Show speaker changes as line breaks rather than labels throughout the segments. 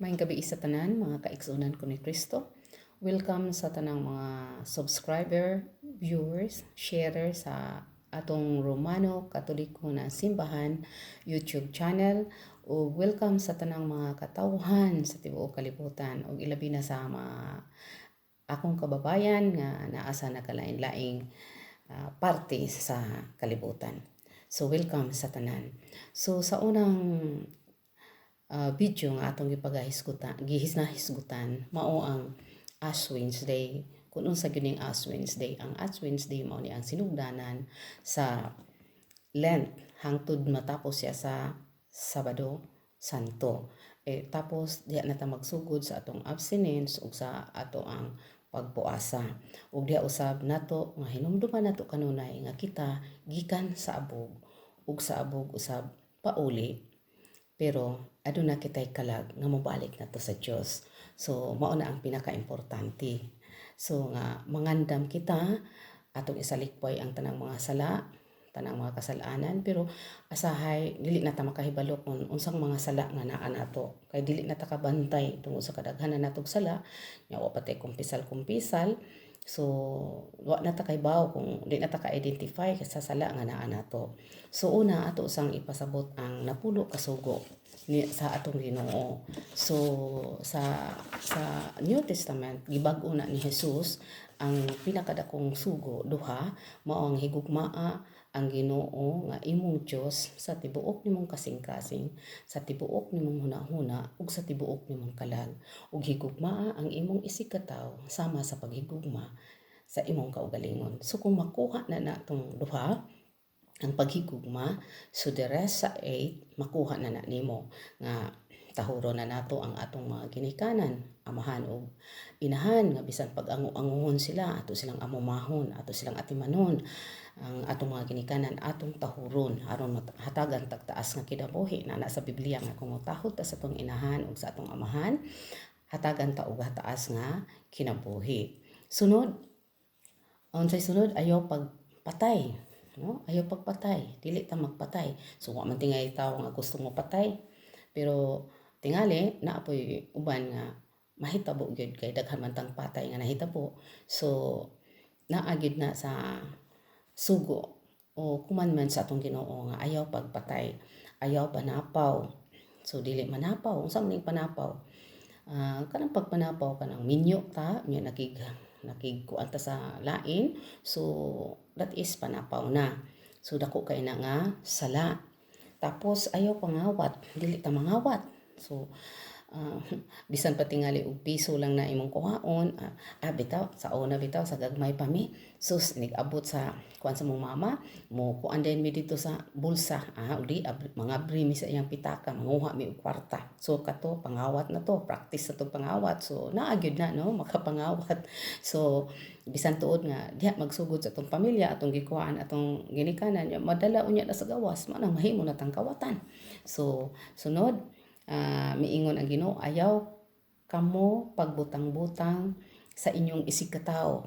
Maayong gabi sa tanan, mga kaigsunan ko ni Kristo. Welcome sa tanang mga subscriber, viewers, sharer sa atong Romano Katoliko na Simbahan YouTube channel. O welcome sa tanang mga katawhan sa tibuok kalibutan o ilabi na sa mga akong kababayan nga naasa na kalain-laing parte sa kalibutan. So welcome sa tanan. So sa unang video nga atong gihisgutan mao ang Ash Wednesday. Kung unsa gyud Ash Wednesday, ang Ash Wednesday mao ni ang sinugdanan sa Lent hangtod matapos siya sa Sabado Santo. Tapos diha na ta magsugod sa atong abstinence ug sa ato ang pagpuasa. Ug diha usab nato nga hinumduman nato kanunay nga kita gikan sa abog ug sa abog usab pauli, pero aduna kitay kalag nga mobalik na to sa Dios. So mao na ang pinaka-importante. So nga mangandam kita atong isalikpay ang tanang mga sala, tanang mga kasalanan, pero asahay dili na ta makahibalo kung unsang mga sala nga naa nato. Kay dili na ta kabantay tungod sa kadaghanan natong sala, nya wa patay kumpisal-kumpisal. So wa na ta kay bawo kung di na ta ka-identify sa sala nga naa nato. So una ato sang ipasabot ang napulo ka sugo ni sa atong Ginoo. So sa New Testament gibag-o na ni Jesus ang pinakadakong sugo duha mao ang higugmaa ang Ginoo nga imong Dios sa tibuok nimong kasing-kasing, sa tibuok nimong hunahuna ug sa tibuok nimong kalag, ug higugmaa ang imong isig katawo sama sa paghigugma sa imong kaugalingon. So kung makuha na natong duha ang paghigugma, so the rest sa 8 makuha na nimo nga tahuro na nato ang atong mga ginikanan, amahan o inahan nga bisan pag anguhon sila, ato silang amumahon, ato silang atimanon, ang atong mga ginikanan atong tahuron aron hatagan tagtaas nga kinabuhi na sa Biblia nga kung motahod ta sa atong inahan ug sa atong amahan, hatagan ta og hataas nga kinabuhi. Sunod, unsay sunod, ayaw pagpatay, no? Ayaw pagpatay, dili ta magpatay. So wa man tingay tawo nga gusto mo patay, pero tingali na apoy uban nga mahitabo gyud kay daghan man tang patay nga nahitabo. So naa gyud na sa sugo o commandment sa atong Ginoo nga ayaw pagpatay, ayaw panapaw. So dili manapaw, unsa man ning panapaw? Kanang pagpanapaw kanang minyo ta, nya nakigkuan ta sa lain. So that is panapaw na. So dako kay na nga sala. Tapos ayaw pangawat, dili ta mangawat. So bisan pa tingali og piso lang na imong kuhaon, bitaw sa una bitaw sa gagmay pa mi, sus nig-abot sa kuan sa mong mama mo kuan din mi dito sa bulsa, udi mga brimi sa iyang pitaka manguha mi og kwarta. So kato pangawat na to, practice na to pangawat. So naa gyud na no makapangawat. So bisan tuod nga diha magsugod sa atong pamilya, atong gikuhaan, atong ginikanan, madala unya na sa gawas, manang mahimo na tang kawatan. So sunod, miingon ang Ginoo, ayaw kamo pagbutang-butang sa inyong isig katawo.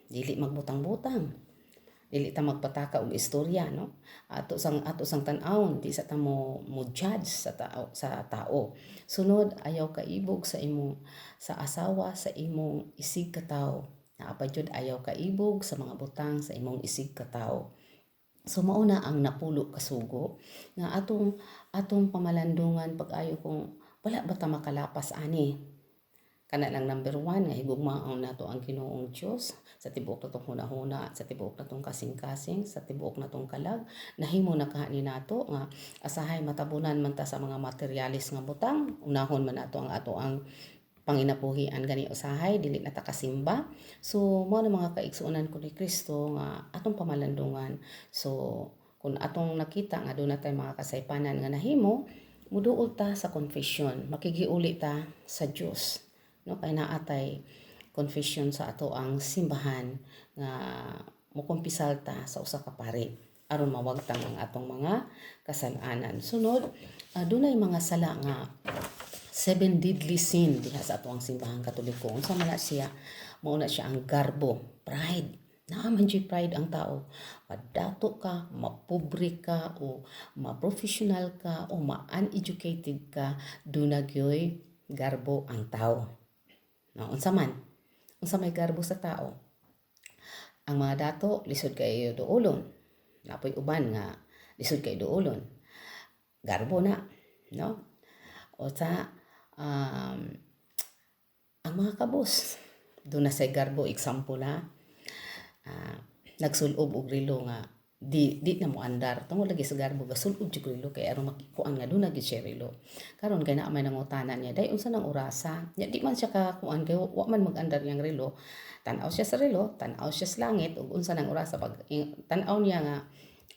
Dili magbutang-butang, dili ta magpataka og istorya, no? Ato sang tan-awon, di sa ta mo judge sa tao. Sunod, ayaw kaibog sa imong sa asawa sa imong isig katawo. Naapa jud ayaw kaibog sa mga butang sa imong isig katawo. So mao na ang napulo kasugo nga atong pamalandungan pag-ayo kung wala ba ta makalapas ani. Kana lang number 1 nga higugmaon nato ang Ginoong Dios sa tibuok natong hunahuna, sa tibuok natong kasing-kasing, sa tibuok natong kalag. Nahimo na kaani nato nga asahay matabunan man ta sa mga materialis nga butang, unahon man nato ang ato ang panginabuhian gani usahay, dili na ta kasimba. So mao na mga kaigsuonan ko ni Kristo nga atong pamalandungan. So kung atong nakita nga doon natay mga kasaypanan nga nahimo, muduol ta sa confession, makigiuli ta sa Dios, no? Kay naatay confession sa ato ang simbahan nga mukumpisal ta sa usa ka pari aron mawagtang ang atong mga kasalanan. Sunod, dunay mga sala nga 7 deadly sin diha sa ato ang simbahan Katoliko. Unsa man na siya? Mao na siya ang garbo, pride. Naaman siya pride ang tao. Madato ka, mapobre ka, o ma-professional ka, o ma-uneducated ka, dunagyoy garbo ang tao. No, unsa may garbo sa tao. Ang mga dato lisod kayo duolon. Napoy uban nga lisod kayo duolon. Garbo na, no? O sa ang mga kabus, doon na sa garbo example ha. Nagsulob og relo nga di na mo andar tungod lagi sa garbo gasulob jud relo kay aron makikuan nga doon lagi siya relo. Karon kay naa may nangutanan niya day unsa nang orasa. Nya di man siya ka kuan kay wa man mag-andar yang relo. Tan-aw siya sa relo, tan-aw siya sa langit ug unsa nang orasa pag tan-aw niya nga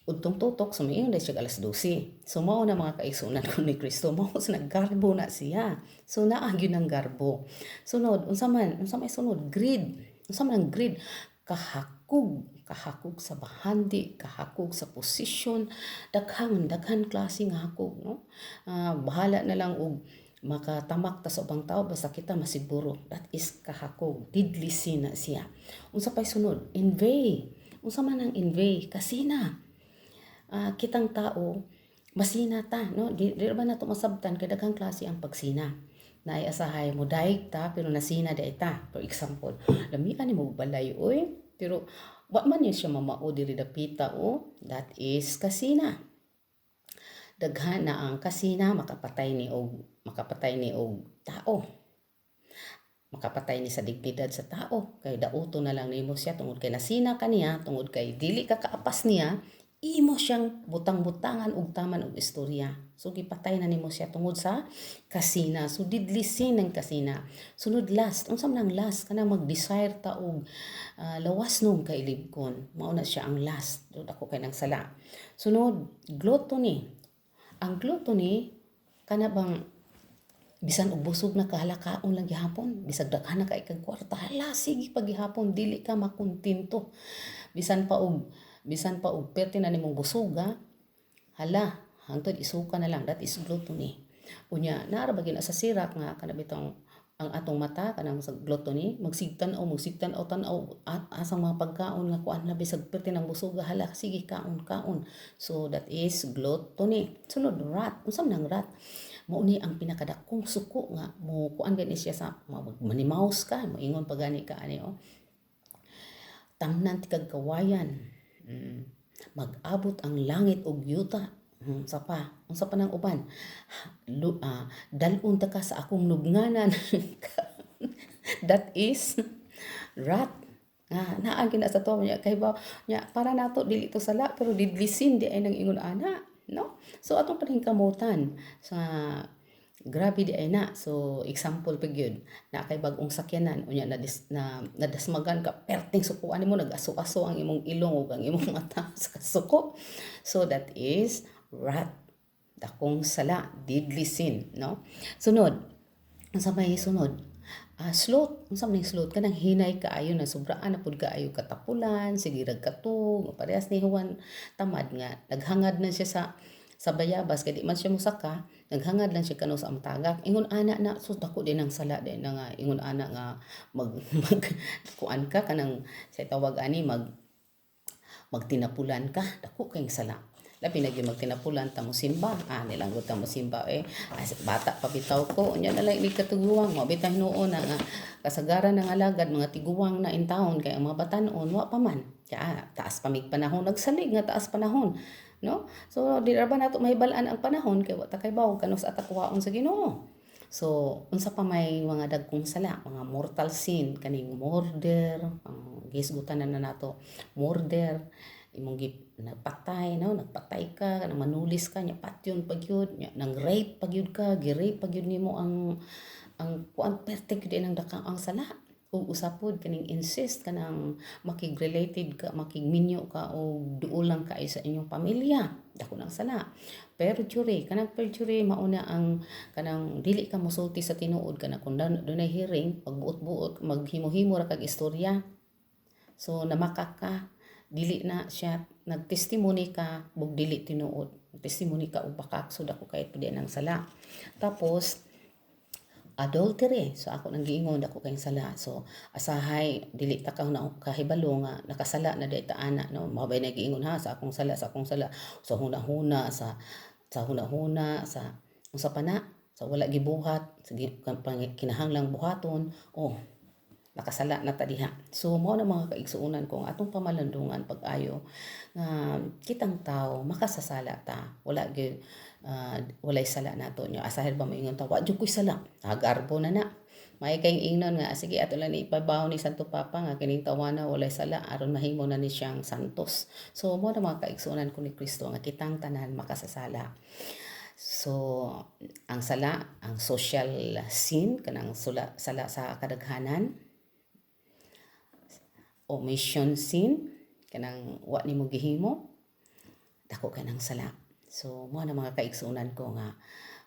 udtong tutok sumiingon day siya alas 12. So mao na mga kaigsunan ko ni Kristo mao sa naggarbo na siya. So naa gyud ang garbo. Sunod unsa may sunod greed. Unsa man ang greed? Kahakog sa bahandi, kahakog sa posisyon, daghan klase nga hakog, no? Bahala na lang og makatamak ta sa ubang tao basta kita masiguro. That is kahakog, deadly sin na siya. Unsa pay sunod? Envy. Unsa man ang envy? Kasina. Kitang tao masina ta, no? Di ba nato masabtan kay daghang klase ang pagsina. Naay asahay mo daig ta pero nasina da ita. For example, lamian ni mo balay oy, pero wa man niya siya mamao diri dapita o that is kasina. Daghan na ang kasina makapatay ni og tao. Makapatay ni sa dignidad sa tao kay dauto na lang nimo siya tungod kay nasina kaniya, tungod kay dili ka kaapas niya, imo siyang butang-butangan og taman og istorya. So gipatay na nimo siya tungod sa kasina. So deadly sin ang kasina. Sunod last, unsa man ang last kanang mag-desire ta og lawas nung kay libkon. Mao na siya ang last. Dud ako kay nang sala. Sunod, gluttony. Ang gluttony kana bang bisan og busog na kahalakaon lang gihapon, bisag daghan na kay kag kwarta, hala sige paghihapon dili ka makontento. Bisan pa og perti na nimong busog hala hangtod isuka na lang, that is gluttony. Unya naara ba sa sirak nga kana bitong ang atong mata kanang sa gluttony magsigtan o tan-aw asang mga pagkaon nga kuan na bisag perti ng busog hala sige kaon. So that is gluttony. Sunod wrath. Unsa man ang wrath? Mao ni ang pinakadakong suko nga mo kuan gani siya sa manimaus ka moingon pa gani ka ani tamnan ti kagawayan. Mag-abot ang langit og yuta. Unsa pa nang uban? Dalon ta ka sa akong lubnganan. That is wrath. Naa gina sa to niya kay ba nya para nato dili to sala pero didlisin di ay nang ingon ana, no? So atong paningkamutan sa grabe di ay na. So example pag yun na kay bagong sakyanan unya na nadasmagan ka perting sukuan nimo nag-aso-aso ang imong ilong ug ang imong mata sa kasuko. So that is wrath. Dakong sala, deadly sin, no? Sunod. Unsa may sunod? Sloth. Unsa man sloth? Kanang hinay kaayo na sobraan na pud kaayo katapulan, sige rag katog, parehas ni Juan tamad nga naghangad na siya sa bayabas kay di man siya musaka, naghangad lang siya kano sa amtagak. Ingon ana na sus dako din ang sala din na nga ingon ana nga mag kuan ka kanang sa tawag ani magtinapulan ka, dako kay sala. Labi na gyud magtinapulan ta mo simba. Nilang gud ta mo simba bata pa bitaw ko unya na lang ni katuguwang mo bitay noon na kasagaran ng alagad mga tiguwang na in town kay ang mga batan-on wa pa man. Kaya taas pa mig panahon nagsalig nga taas panahon, no? So di ra ba nato mahibalan ang panahon kay wa ta kay bawo kanos atakwaon sa Ginoo. So unsa pa may mga dagkong sala, mga mortal sin kaning murder, gisgutan na nato murder imong nagpatay nagpatay ka kanang manulis ka nya patyon pagyud nya nang rape pagyud ka gi-rape pagyud nimo ang kuan perte gyud ang dakang ang sala ug usapod kaning incest kanang makig-related ka makigminyo ka o duol lang ka sa inyong pamilya dako nang sala. Perjury kanang perjury mao na ang kanang dili ka mosulti sa tinuod kana kun dunay hearing pagbuot-buot maghimo-himo ra kag istorya. So namaka ka dili na siya nagtestimony ka bug dili tinuod testimony ka og bakak so dako kay pud nang sala. Tapos adultery so ako nang giingon dako kay sala. So asahay dili ta ka na kahibalo nga nakasala na dayta ana no mabay na giingon sa akong sala sa hunahuna sa unsa pa na So wala gibuhat, sige kinahanglang buhaton, nakasala na ta diha. So mao na mga kaigsuonan kung atong pamalandungan pag-ayo nga kitang tao makasasala ta. Walay sala nato nya. Asahan ba moingon ta, wa jud ko'y sala. Agarbo na na. May kayong ingnon nga sige ato lang ipabaw ni Santo Papa nga kining tawana walay sala aron mahimo na ni siyang santos. So mao na mga kaigsuonan ko ni Kristo nga kitang tanan makasasala. So ang sala, ang social sin kanang sala sa kadaghanan, omission sin kanang wa nimo gihimo, dako ka ng sala. So mao na mga kaigsuonan ko nga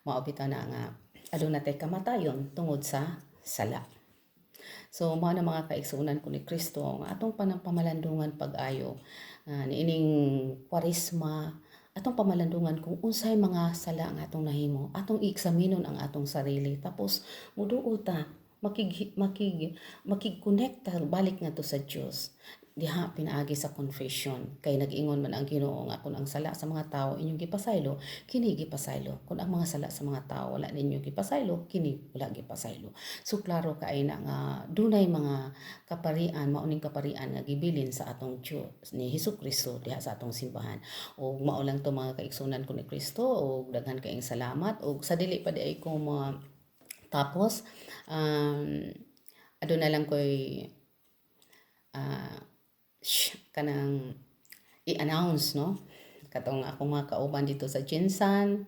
mao bitaw na nga aduna tay kamatayon tungod sa sala. So mao na mga kaigsuonan ko ni Kristo nga atong pamalandungan pag-ayo niining Kwaresma, atong pamalandungan kung unsay mga sala nga atong nahimo, atong i-examinon ang atong sarili tapos muduo ta makig-connecta balik nga to sa Dios diha pinaagi sa confession kay nag-ingon man ang Ginoo nga kun ang sala sa mga tawo inyong gipasaylo kini gipasaylo, kun ang mga sala sa mga tawo wala ninyo gipasaylo kini wala gipasaylo. So klaro kay na nga dunay mga kaparian, mauning kaparian nga gibilin sa atong Dios ni Hesukristo diha sa atong simbahan. O mao lang to mga kaigsunan ko ni Kristo o daghan kaayong salamat o sa dili pa di ay ko tapos aduna lang ko'y kanang i-announce no katong akong mga kauban dito sa Jinsan,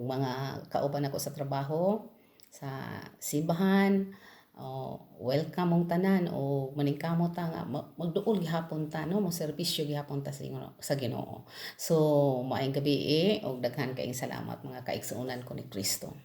mga kauban ako sa trabaho sa simbahan, welcome mong tanan o maningkamot ta nga magduol gihapon ta no mo serbisyo gihapon ta sa Ginoo. So maayong gabi og daghan kaayong salamat mga kaigsuonan ko ni Kristo.